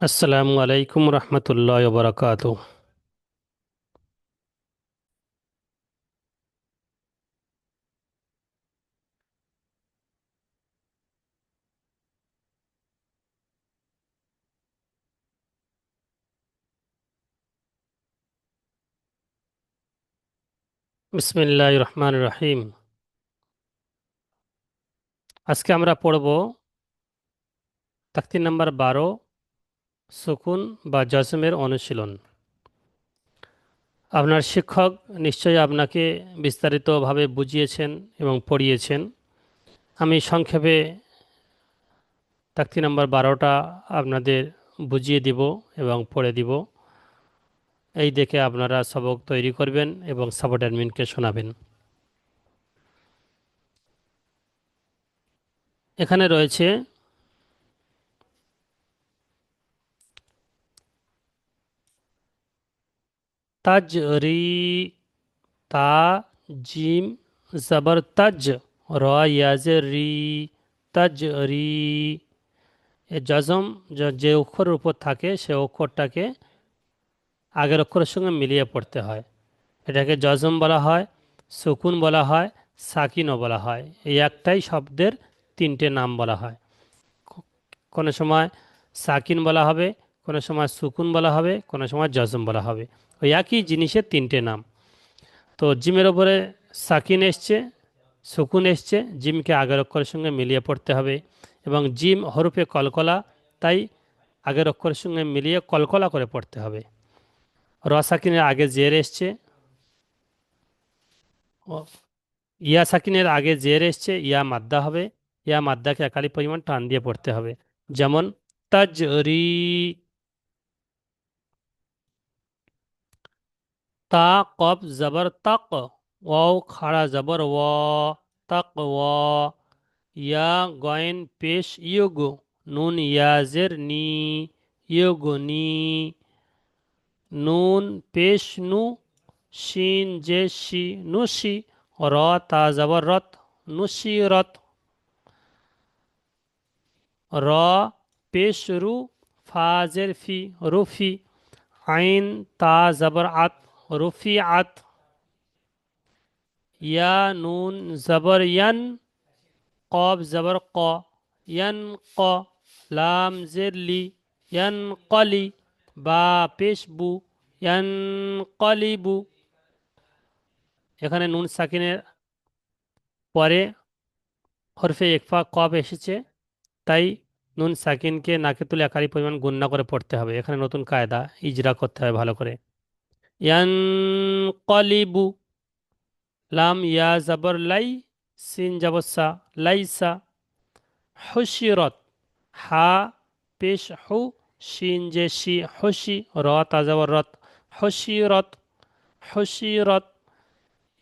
আসসালামু আলাইকুম রহমতুল্লাহ বরকাত। বিসমিল্লাহ রহমান রহিম। আজকে আমরা পড়ব তাকতির নাম্বার 12, সুকুন বা জজমের অনুশীলন। আপনার শিক্ষক নিশ্চয়ই আপনাকে বিস্তারিতভাবে বুঝিয়েছেন এবং পড়িয়েছেন। আমি সংক্ষেপে তাকতি নাম্বার 12টা আপনাদের বুঝিয়ে দিব এবং পড়ে দিব। এই দেখে আপনারা সবক তৈরি করবেন এবং সাপোর্ট অ্যাডমিনকে শোনাবেন। এখানে রয়েছে তাজরি, তা, জিম, জবর তজ, র ইয়াজের রি, তজ রি। এ জজম যে অক্ষরের উপর থাকে সে অক্ষরটাকে আগের অক্ষরের সঙ্গে মিলিয়ে পড়তে হয়। এটাকে জজম বলা হয়, সুকুন বলা হয়, সাকিনও বলা হয়। এই একটাই শব্দের তিনটে নাম বলা হয়। কোনো সময় সাকিন বলা হবে, কোনো সময় সুকুন বলা হবে, কোনো সময় জজম বলা হবে। ওই একই জিনিসের তিনটে নাম। তো জিমের ওপরে সাকিন এসছে, সুকুন এসছে, জিমকে আগের অক্ষরের সঙ্গে মিলিয়ে পড়তে হবে। এবং জিম হরফে কলকলা, তাই আগের অক্ষরের সঙ্গে মিলিয়ে কলকলা করে পড়তে হবে। র সাকিনের আগে জের এসছে, ইয়া সাকিনের আগে জের এসছে, ইয়া মাদ্দা হবে। ইয়া মাদ্দাকে একালি পরিমাণ টান দিয়ে পড়তে হবে। যেমন তাজরি। তা কফ জবর তাক, ওয়াও খাড়া জবর ওয়া, তাক ওয়া। ইয়া গয়েন পেশ ইয়োগ, নুন ইয়াজের নি, ইয়োগ নি। নুন পেশ নু, শিন যে শি, নুশি। র তা জবর রত, নুশি রত। র পেশ রু, ফাজের ফি, রুফি। আইন তা জবর আত, রুফি আত। ইয়া নুন জবর ইয়ান, কব জবর ক, ইয়ান ক। লাম জের লি, ইয়ান কলি। বা পেশ বু, ইয়ান কলিবু। এখানে নুন সাকিনের পরে হরফে ইকফা কব এসেছে, তাই নুন সাকিনকে নাকে তুলে একালি পরিমাণ গুণনা করে পড়তে হবে। এখানে নতুন কায়দা ইজরা করতে হবে ভালো করে। ইয়ান কলিবু। লাম ইয়া জবর লাই, সিন জবর সা, লাইসা। হুশিরত, হা পেশ হু, শিন যে শি, হুশি। র তাজাবর রত, হুশিরত, হুশিরত।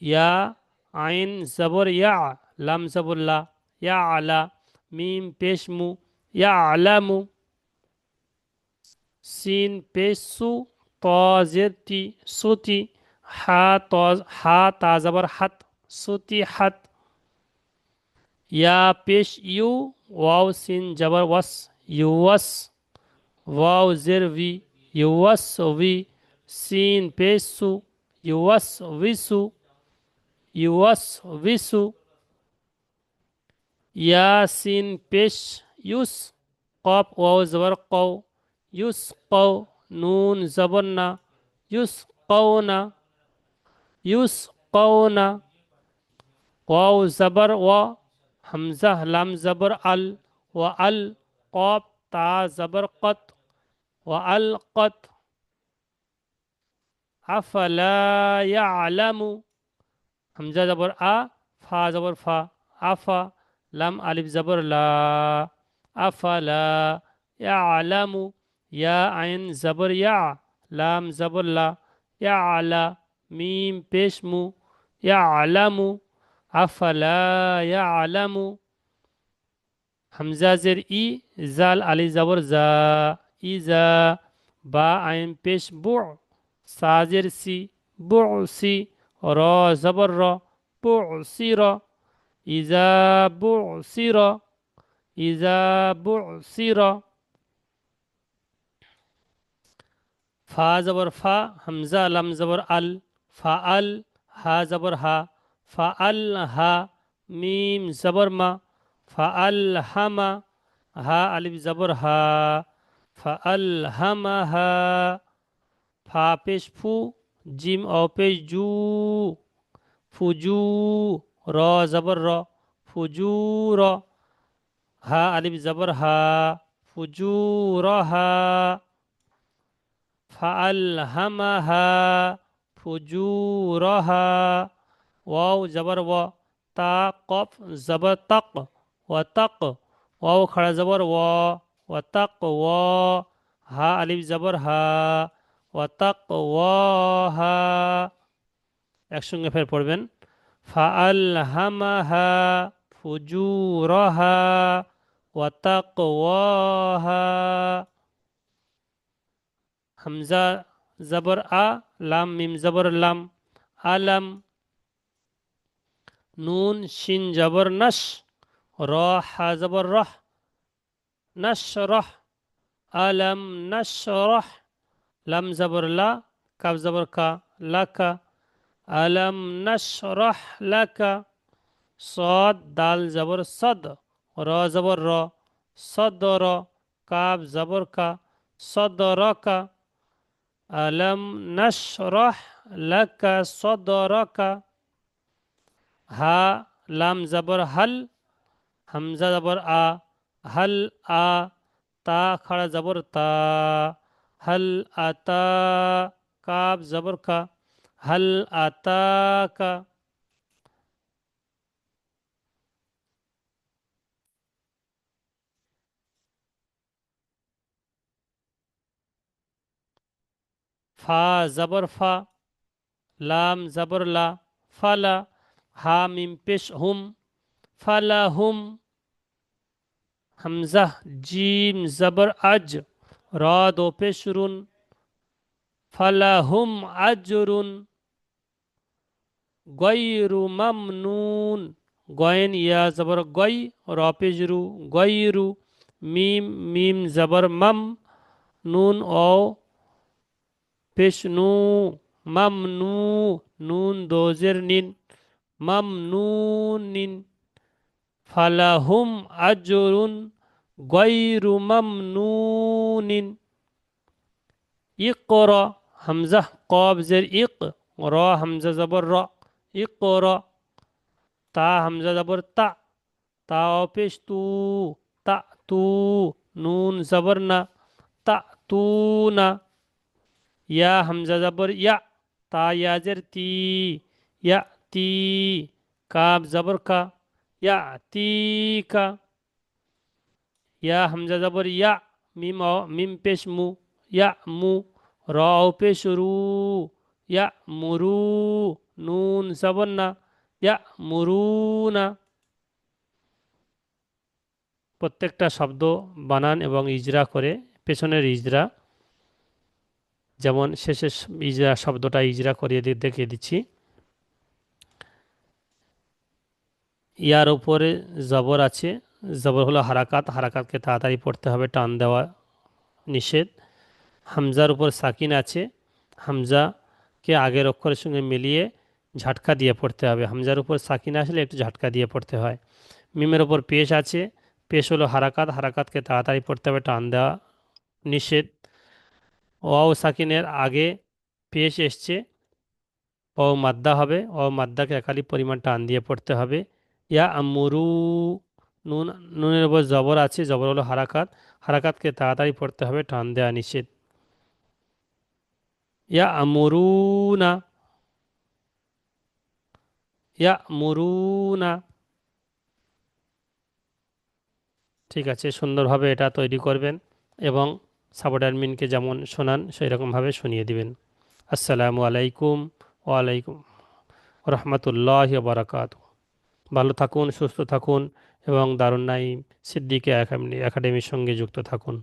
ইয়া আইন জবর ইয়া, লাম জবর লা, ইয়া আলা। মিম পেশ মু, ইয়া আলামু। সিন পেশ সু, ত জের তি, সুতি। হা তা জবর হাত, সুতি হাত। ইয়া পেশ ইউ, ওয়াও সিন জবর ওয়াস, ইউওয়াস। ওয়াও জের ভি, ইউওয়াস ভি। সিন পেশ সু, ইউওয়াস ভিসু, ইউওয়াস ভিসু। ইয়া সিন পেশ ইউস, কফ ওয়াও জবর কও, ইউস কও। নুন জবর না, ইউস কও না, ইউস কও না। ওয়াও জবর ওয়া, হামজা লাম জবর আল, ওয়া আল। কফ তা জবর কত, ওয়া আল কত। আফালা ইয়ালামু, হামজা জবর আ, ফা জবর ফা, আফা। লাম আলিফ জবর লা, আফালা ইয়ালামু। ইয়া আইন জবর ইয়া, লাম জবর লা, ইয়া আলা। মিম পেশ মু, ইয়া আলামু। আফালা ইয়ালামু। হামজা জের ই, জাল আলি জবর জা, ইজা। বা আইন পেশ বু, সাজের সি, বুসি। র জবর র, বুসির। ইজা বুসির, ইজা বুসির। ফা জবর ফা, হামজা লাম জবর আল, ফা আল, হা জবর হা, ফা আল হা, মিম জবর মা, ফা আল হামা, হা আলিফ জবর হা, ফা আল হামা হা, ফা পেশ ফু, জিম অ পেশ জু, ফুজু, র জবর র, ফুজু র, হা আলিফ জবর হা, ফুজু র হা, ফাআলহামাহা ফুজুরহা, ওয়াও জবর ওয়া, তা কফ জবর তাক, ওয়া তাক, ওয়াও খড়া জবর ওয়া, ওয়া তাক ওয়া, হা আলিফ জবর হা, ওয়া তাক ওয়াহা। একসঙ্গে ফের পড়বেন, ফাআলহামাহা ফুজুরহা, ওয়া তাক ওয়াহা। হামজা জবর আ, লাম মিম জবর লাম, আলাম, নুন শিন জবর নশ, র হা জবর রহ, নশ রহ, আলাম নশ রহ, লাম জবর লা, কাব জবর কা, লাকা, আলাম নশ রহ লাকা, সদ দাল জবর সদ, র জবর র, সদর, কাব জবর কা, সদরকা, আলম নশরহ লাকা সদরকা, হা লাম জবর হল, হামজা জবর আ, হল আ, তা খড়া জবর তা, হল আতা, কাব জবর কা, হল আতাকা। ফা জবর ফা, লাম জবর লা, ফালা, হা মিম পেশ হুম, ফালা হুম, হামজা জিম জবর আজ, র দো পেশ রুন, ফালাহুম আজরুন গয়রু মামনুন, গয়েন ইয়া জবর গই, র পেশ রু, গয়রু, মিম মিম জবর মাম, নুন ও পেশ নু, মামনু, নুন দোজের নিন, মামনুন নিন, ফালাহুম আজরুন গয়রু মামনুনিন। ইকরা, হামজা কব জের ইক, র হামজা জবর র, ইকরা, তা হামজা জবর তা, তা পেশ তু, তা তু, নুন জবর না, তা তু না, ইয়া হামজা জবর ইয়া, তা ইয়া জের তি, ইয়া তি, কাব জবর কা, ইয়া তি কা, ইয়া হামজা জবর ইয়া, মিম পেশ মু, ইয়া মু, র পেশ রু, ইয়া মুরু, নুন জবর না, ইয়া মুরুনা। প্রত্যেকটা শব্দ বানান এবং ইজরা করে, পেছনের ইজরা, যেমন শেষের ইজরা শব্দটা ইজরা করিয়ে দেখিয়ে দিচ্ছি। ইয়ার উপরে জবর আছে, জবর হলো হারাকাত, হারাকাতকে তাড়াতাড়ি পড়তে হবে, টান দেওয়া নিষেধ। হামজার উপর সাকিন আছে, হামজাকে আগের অক্ষরের সঙ্গে মিলিয়ে ঝাটকা দিয়ে পড়তে হবে, হামজার উপর সাকিন আসলে একটু ঝাটকা দিয়ে পড়তে হয়। মিমের উপর পেশ আছে, পেশ হলো হারাকাত, হারাকাতকে তাড়াতাড়ি পড়তে হবে, টান দেওয়া নিষেধ। ওয়াও সাকিনের আগে পেশ এসছে, ও মাদ্দা হবে, ও মাদ্দাকে একালি পরিমাণ টান দিয়ে পড়তে হবে। ইয়া আমরু, নুন, নুনের উপর জবর আছে, জবর হলো হারাকাত, হারাকাতকে তাড়াতাড়ি পড়তে হবে, টান দেওয়া নিষেধ। ইয়া আমরুনা, ইয়া মুরুনা। ঠিক আছে, সুন্দরভাবে এটা তৈরি করবেন এবং সাপোর্ট অ্যাডমিনকে যেমন শোনান সেই রকমভাবে শুনিয়ে দিবেন। আসসালামু আলাইকুম, ওয়ালাইকুম রহমতুল্লাহ বারাকাত। ভালো থাকুন, সুস্থ থাকুন এবং দারুন নাইম সিদ্দিকী একাডেমির সঙ্গে যুক্ত থাকুন।